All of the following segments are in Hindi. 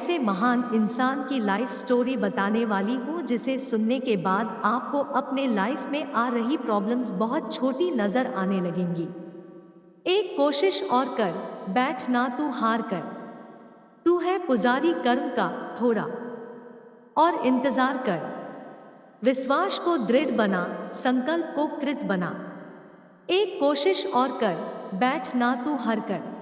ऐसे महान इंसान की लाइफ स्टोरी बताने वाली हूँ जिसे सुनने के बाद आपको अपने लाइफ में आ रही प्रॉब्लम्स बहुत छोटी नजर आने लगेंगी। एक कोशिश और कर, बैठ ना तू हार कर। तू है पुजारी कर्म का, थोड़ा और इंतजार कर। विश्वास को दृढ़ बना, संकल्प को कृत बना। एक कोशिश और कर, बैठ ना तू हार कर।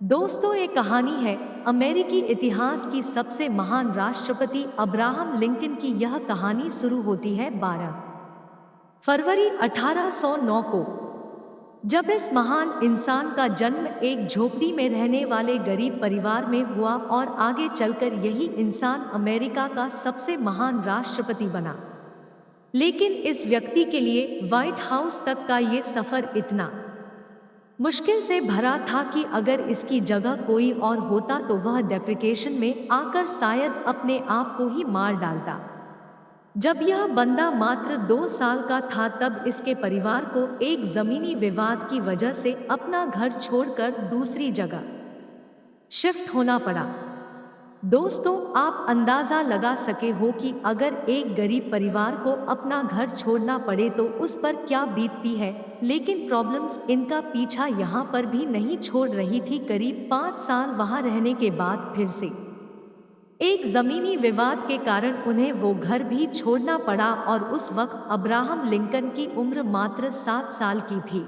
दोस्तों, ये कहानी है अमेरिकी इतिहास की सबसे महान राष्ट्रपति अब्राहम लिंकन की। यह कहानी शुरू होती है 12 फरवरी 1809 को, जब इस महान इंसान का जन्म एक झोपड़ी में रहने वाले गरीब परिवार में हुआ और आगे चलकर यही इंसान अमेरिका का सबसे महान राष्ट्रपति बना। लेकिन इस व्यक्ति के लिए व्हाइट हाउस तक का ये सफर इतना मुश्किल से भरा था कि अगर इसकी जगह कोई और होता तो वह डिप्रेशन में आकर शायद अपने आप को ही मार डालता। जब यह बंदा मात्र 2 साल का था तब इसके परिवार को एक जमीनी विवाद की वजह से अपना घर छोड़कर दूसरी जगह शिफ्ट होना पड़ा। दोस्तों, आप अंदाजा लगा सके हो कि अगर एक गरीब परिवार को अपना घर छोड़ना पड़े तो उस पर क्या बीतती है। लेकिन प्रॉब्लम्स इनका पीछा यहाँ पर भी नहीं छोड़ रही थी। करीब 5 साल वहाँ रहने के बाद फिर से एक जमीनी विवाद के कारण उन्हें वो घर भी छोड़ना पड़ा और उस वक्त अब्राहम लिंकन की उम्र मात्र 7 साल की थी।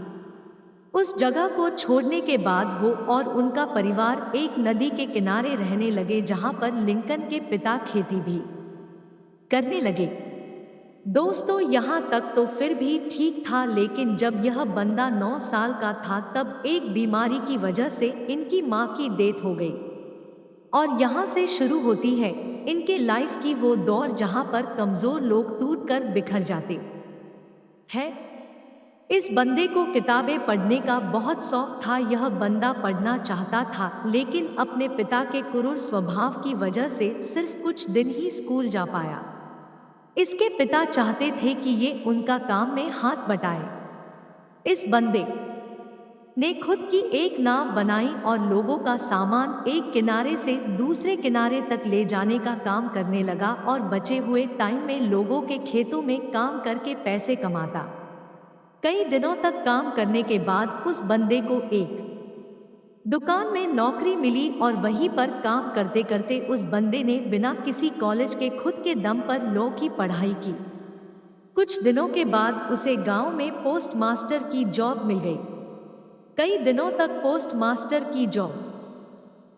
उस जगह को छोड़ने के बाद वो और उनका परिवार एक नदी के किनारे रहने लगे जहां पर लिंकन के पिता खेती भी करने लगे। दोस्तों, यहाँ तक तो फिर भी ठीक था, लेकिन जब यह बंदा 9 साल का था तब एक बीमारी की वजह से इनकी माँ की डेथ हो गई। और यहाँ से शुरू होती है इनके लाइफ की वो दौर जहाँ पर कमजोर लोग टूटकर बिखर जाते हैं। इस बंदे को किताबें पढ़ने का बहुत शौक था। यह बंदा पढ़ना चाहता था, लेकिन अपने पिता के क्रूर स्वभाव की वजह से सिर्फ कुछ दिन ही स्कूल जा पाया। इसके पिता चाहते थे कि ये उनका काम में हाथ बटाए। इस बंदे ने खुद की एक नाव बनाई और लोगों का सामान एक किनारे से दूसरे किनारे तक ले जाने का काम करने लगा और बचे हुए टाइम में लोगों के खेतों में काम करके पैसे कमाता। कई दिनों तक काम करने के बाद उस बंदे को एक दुकान में नौकरी मिली और वहीं पर काम करते करते उस बंदे ने बिना किसी कॉलेज के खुद के दम पर लॉ की पढ़ाई की। कुछ दिनों के बाद उसे गांव में पोस्ट मास्टर की जॉब मिल गई। कई दिनों तक पोस्ट मास्टर की जॉब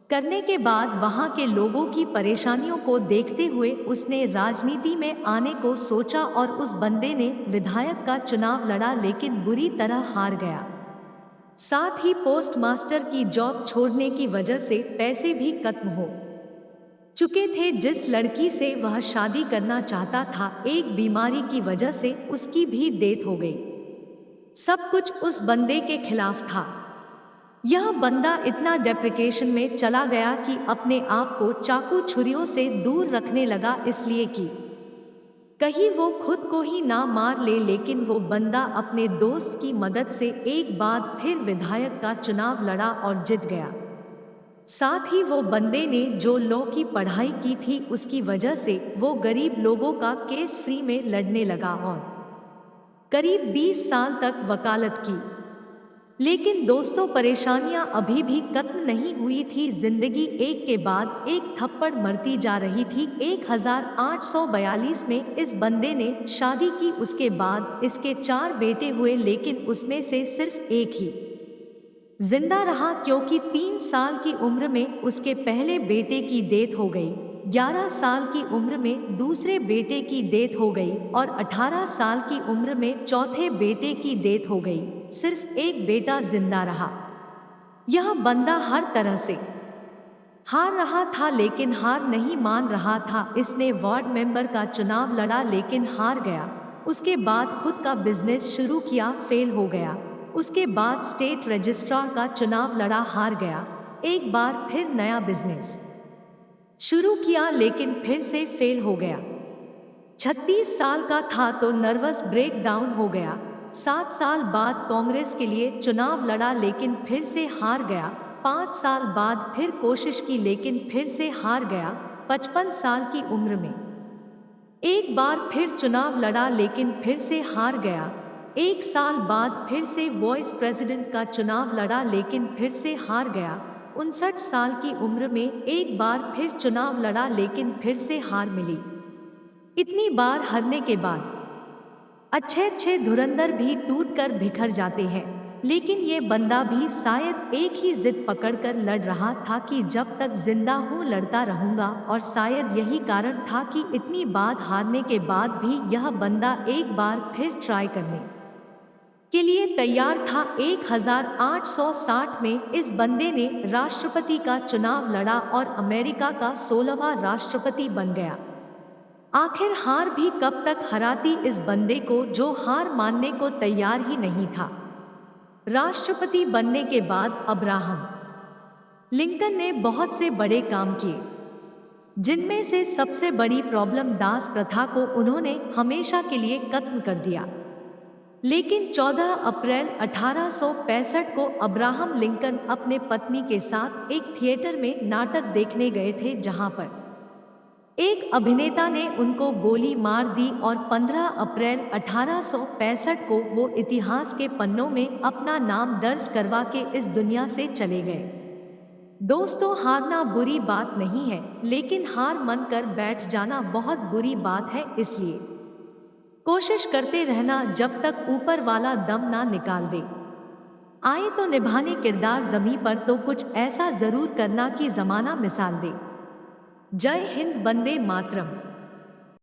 करने के बाद वहां के लोगों की परेशानियों को देखते हुए उसने राजनीति में आने को सोचा और उस बंदे ने विधायक का चुनाव लड़ा, लेकिन बुरी तरह हार गया। साथ ही पोस्ट मास्टर की जॉब छोड़ने की वजह से पैसे भी खत्म हो चुके थे। जिस लड़की से वह शादी करना चाहता था, एक बीमारी की वजह से उसकी भी डेथ हो गई। सब कुछ उस बंदे के खिलाफ था। यह बंदा इतना डिप्रेशन में चला गया कि अपने आप को चाकू छुरियों से दूर रखने लगा, इसलिए कि कहीं वो खुद को ही ना मार ले। लेकिन वो बंदा अपने दोस्त की मदद से एक बार फिर विधायक का चुनाव लड़ा और जीत गया। साथ ही वो बंदे ने जो लॉ की पढ़ाई की थी उसकी वजह से वो गरीब लोगों का केस फ्री में लड़ने लगा और करीब 20 साल तक वकालत की। लेकिन दोस्तों, परेशानियां अभी भी खत्म नहीं हुई थी। जिंदगी एक के बाद एक थप्पड़ मरती जा रही थी। 1842 में इस बंदे ने शादी की। उसके बाद इसके 4 बेटे हुए, लेकिन उसमें से सिर्फ एक ही जिंदा रहा क्योंकि 3 साल की उम्र में उसके पहले बेटे की डेथ हो गई, 11 साल की उम्र में दूसरे बेटे की डेथ हो गई और 18 साल की उम्र में चौथे बेटे की डेथ हो गई। सिर्फ एक बेटा जिंदा रहा। यह बंदा हर तरह से हार रहा था, लेकिन हार नहीं मान रहा था। इसने वार्ड मेंबर का चुनाव लड़ा लेकिन हार गया। उसके बाद खुद का बिजनेस शुरू किया, फेल हो गया। उसके बाद स्टेट रजिस्ट्रार का चुनाव लड़ा, हार गया। एक बार फिर नया बिजनेस शुरू किया लेकिन फिर से फेल हो गया। 36 साल का था तो नर्वस ब्रेक डाउन हो गया। 7 साल बाद कांग्रेस के लिए चुनाव लड़ा लेकिन फिर से हार गया। 5 साल बाद फिर कोशिश की लेकिन फिर से हार गया। 55 साल की उम्र में एक बार फिर चुनाव लड़ा लेकिन फिर से हार गया। 1 साल बाद फिर से वाइस प्रेसिडेंट का चुनाव लड़ा लेकिन फिर से हार गया। 59 साल की उम्र में एक बार फिर चुनाव लड़ा लेकिन फिर से हार मिली। इतनी बार हारने के बाद अच्छे अच्छे धुरंधर भी टूटकर बिखर जाते हैं, लेकिन ये बंदा भी शायद एक ही जिद पकड़कर लड़ रहा था कि जब तक जिंदा हूँ लड़ता रहूंगा, और शायद यही कारण था कि इतनी बार हारने के बाद भी यह बंदा एक बार फिर ट्राई करने के लिए तैयार था। 1860 में इस बंदे ने राष्ट्रपति का चुनाव लड़ा और अमेरिका का 16वां राष्ट्रपति बन गया। आखिर हार भी कब तक हराती इस बंदे को, जो हार मानने को तैयार ही नहीं था। राष्ट्रपति बनने के बाद अब्राहम लिंकन ने बहुत से बड़े काम किए, जिनमें से सबसे बड़ी प्रॉब्लम दास प्रथा को उन्होंने हमेशा के लिए खत्म कर दिया। लेकिन 14 अप्रैल 1865 को अब्राहम लिंकन अपने पत्नी के साथ एक थिएटर में नाटक देखने गए थे, जहां पर एक अभिनेता ने उनको गोली मार दी और 15 अप्रैल 1865 को वो इतिहास के पन्नों में अपना नाम दर्ज करवा के इस दुनिया से चले गए। दोस्तों, हारना बुरी बात नहीं है, लेकिन हार मानकर बैठ जाना बहुत बुरी बात है। इसलिए कोशिश करते रहना जब तक ऊपर वाला दम ना निकाल दे। आए तो निभाने किरदार ज़मीं पर तो कुछ ऐसा जरूर करना कि जमाना मिसाल दे। जय हिंद, वंदे मातरम।